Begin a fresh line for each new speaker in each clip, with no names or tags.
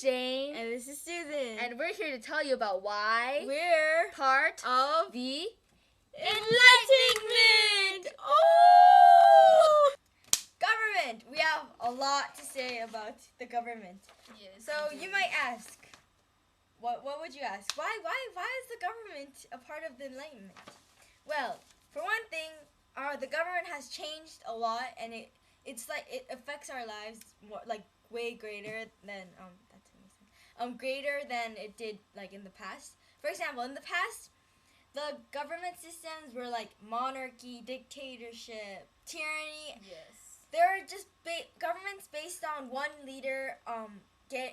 Jane.
And this is Susan.
And we're here to tell you about why
we're
part
of
the
Enlightenment! Oh! Government! We have a lot to say about the government.
Yes.
So you might ask, what would you ask? Why is the government a part of the Enlightenment? Well, for one thing, the government has changed a lot, and it affects our lives more, like way greater than greater than it did like in the past. For example, in the past, the government systems were like monarchy, dictatorship, tyranny.
Yes.
They're just governments based on one leader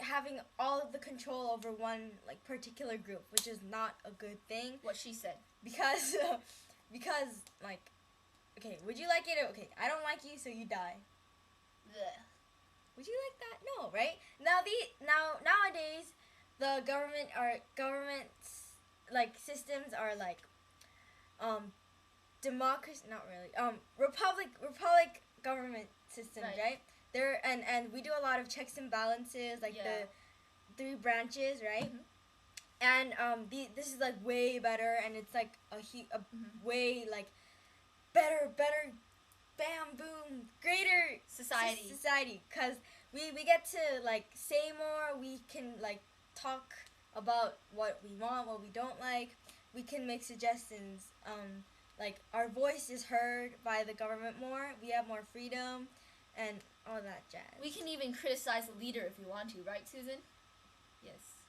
having all of the control over one like particular group, which is not a good thing.
What she said.
Because like, okay, would you like it? Okay, I don't like you, so you die.
Blech.
Would you like that? No, right? Nowadays, the government's like systems are like democracy, not really. Republic government systems, right? There and we do a lot of checks and balances, like the 3 branches, right? Mm-hmm. And this is like way better, and it's like a way like better, bam, boom, greater society, because we get to like say more. We can like talk about what we want, what we don't like. We can make suggestions. Like our voice is heard by the government more. We have more freedom and all that jazz.
We can even criticize the leader if we want to, right, Susan? Yes.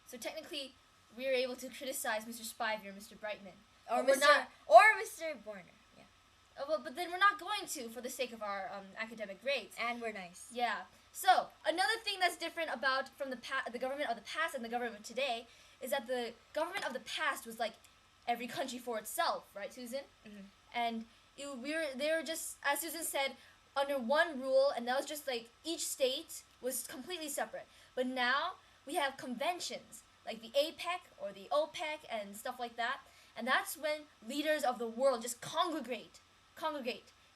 So technically, we are able to criticize Mr. Spivey or Mr. Brightman.
Or Mr. Borner.
Well, but then we're not going to for the sake of our academic grades.
And we're nice.
Yeah. So another thing that's different about from the government of the past and the government of today is that the government of the past was like every country for itself, right, Susan? Mm-hmm. And they were just, as Susan said, under one rule, and that was just like each state was completely separate. But now we have conventions like the APEC or the OPEC and stuff like that, and that's when leaders of the world just congregate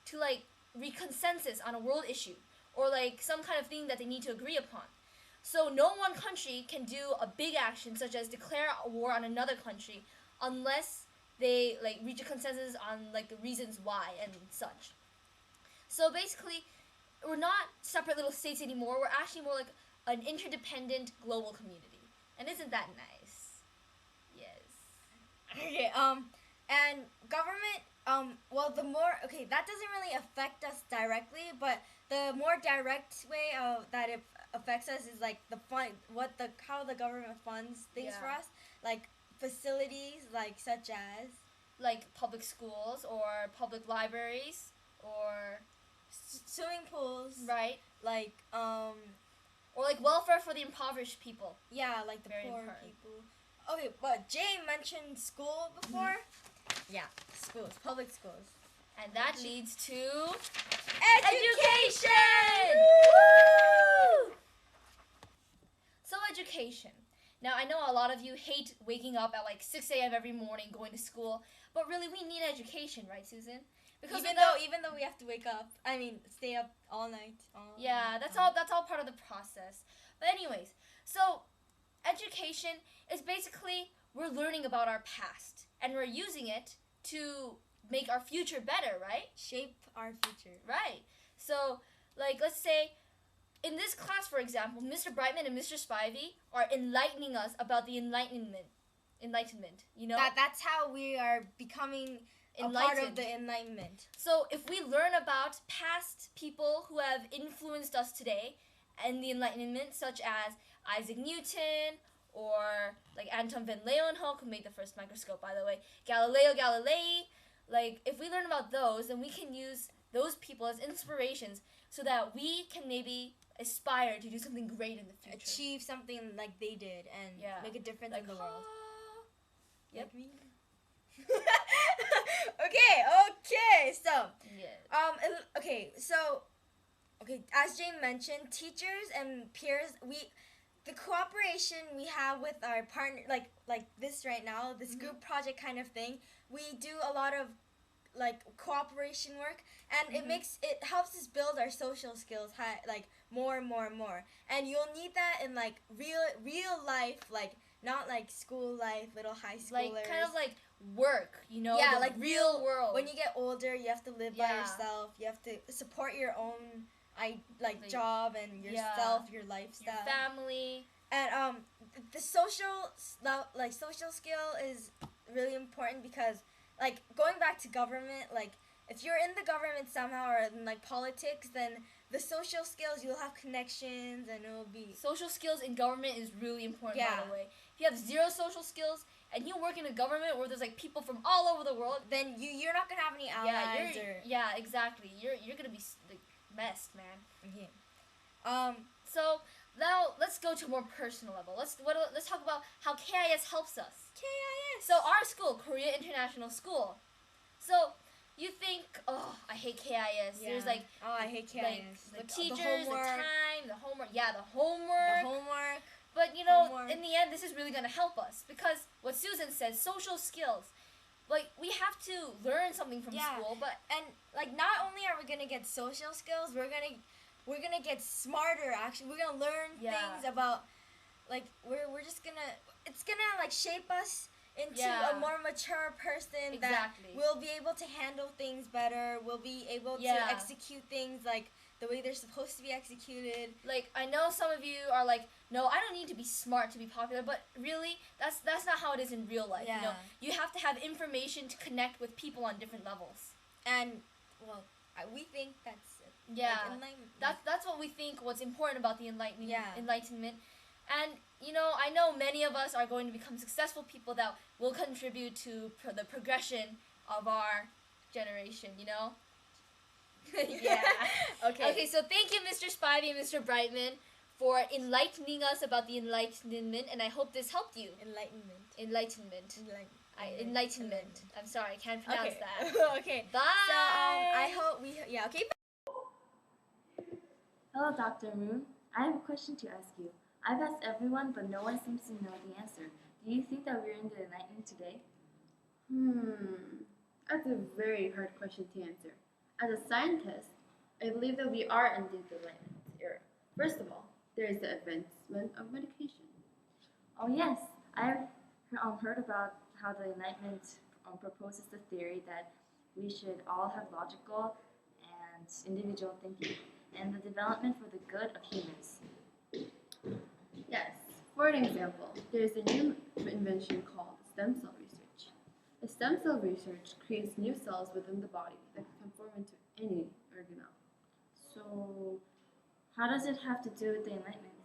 to like reach consensus on a world issue or like some kind of thing that they need to agree upon. So no one country can do a big action such as declare a war on another country unless they like reach a consensus on like the reasons why and such. So basically, we're not separate little states anymore. We're actually more like an interdependent global community. And isn't that nice? Yes.
Okay, and government, well, that doesn't really affect us directly, but the more direct way that it affects us is like how the government funds things for us, like facilities, like such as
like public schools or public libraries or
swimming pools,
right?
Like
or like welfare for the impoverished people.
Yeah, like the poor people. Okay, but Jay mentioned school before. Yeah, schools, public schools.
And that leads to
education!
Woo! So education. Now I know a lot of you hate waking up at like 6 a.m. every morning going to school, but really we need education, right, Susan?
Because even though we have to stay up all night.
That's all part of the process. But anyways, so education is basically we're learning about our past and we're using it to make our future better, right?
Shape our future.
Right. So, like, let's say in this class, for example, Mr. Brightman and Mr. Spivey are enlightening us about the Enlightenment, you know?
That's how we are becoming a part of the Enlightenment.
So if we learn about past people who have influenced us today and the Enlightenment, such as Isaac Newton or like Anton van Leeuwenhoek, who made the first microscope, by the way, Galileo Galilei, like if we learn about those, then we can use those people as inspirations so that we can maybe aspire to do something great in the future.
Achieve something like they did and make a difference in the world.
Yep.
Like me. Okay, so as Jane mentioned, teachers and peers, the cooperation we have with our partner, like this right now, this group project kind of thing, we do a lot of like cooperation work, and it helps us build our social skills, like more and more and more. And you'll need that in like real life, like not like school life, little high schoolers.
Like kind of like work, you know?
Yeah,
the
like
real world.
When you get older, you have to live by yourself. You have to support your own job and yourself, your lifestyle,
your family.
And the social skill is really important because like going back to government, like if you're in the government somehow or in like politics, then the social skills, you'll have connections and it'll be
social skills in government is really important. By the way, if you have zero social skills and you work in a government where there's like people from all over the world,
then you're not gonna have any allies.
Yeah, exactly. You're gonna be like messed, man.
Okay.
So now let's go to a more personal level. Let's talk about how KIS helps us.
KIS.
So our school, Korea International School. So you think, oh, I hate KIS.
Yeah.
There's like,
oh, I hate KIS.
Like the teachers, the time, the homework. Yeah, the homework.
The homework.
But you know, in the end, this is really gonna help us because what Susan said, social skills. Like we have to learn something from school, but
like not only are we gonna get social skills, we're gonna get smarter. Actually, we're gonna learn things about like we're just gonna it's gonna like shape us into a more mature person that will be able to handle things better. We'll be able to execute things like the way they're supposed to be executed.
Like I know some of you are like, no, I don't need to be smart to be popular, but really, that's not how it is in real life.
Yeah.
You know, you have to have information to connect with people on different levels.
And well, we think that's it.
Yeah,
like
that's what we think. What's important about the enlightenment, and you know, I know many of us are going to become successful people that will contribute to the progression of our generation. You know. Yeah. Okay. So thank you, Mr. Spivey and Mr. Brightman, for enlightening us about the enlightenment, and I hope this helped you. Enlightenment. I'm sorry, I can't pronounce that.
Okay.
Bye.
So I hope okay.
Hello, Dr. Moon. I have a question to ask you. I've asked everyone, but no one seems to know the answer. Do you think that we're in the Enlightenment today?
That's a very hard question to answer. As a scientist, I believe that we are indeed the Enlightenment era. First of all, there is the advancement of medication.
Oh yes, I've heard about how the Enlightenment proposes the theory that we should all have logical and individual thinking, and the development for the good of humans.
Yes, for an example, there is a new invention called stem cell research. The stem cell research creates new cells within the body that can form into any organelle.
So, how does it have to do with the Enlightenment?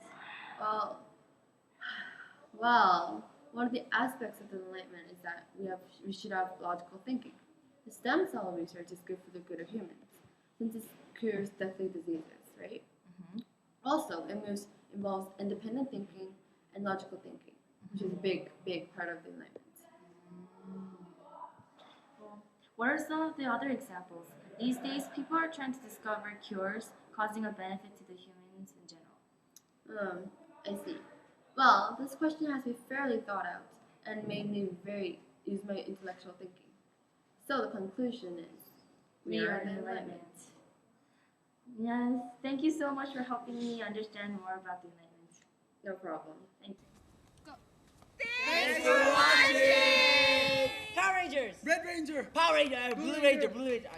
Well, one of the aspects of the Enlightenment is that we should have logical thinking. The stem cell research is good for the good of humans, since it cures deathly diseases, right?
Mm-hmm.
Also, it involves independent thinking and logical thinking, which is a big, big part of the Enlightenment.
Well, what are some of the other examples? These days, people are trying to discover cures causing a benefit to the humans in general.
I see. Well, this question has to be fairly thought out and made me use my intellectual thinking. So the conclusion is, we are the Enlightenment.
Yes, thank you so much for helping me understand more about the Enlightenment.
No problem.
Thank you.
Thanks for watching!
Power Rangers!
Red Ranger!
Power Ranger! Blue Ranger! Blue Ranger!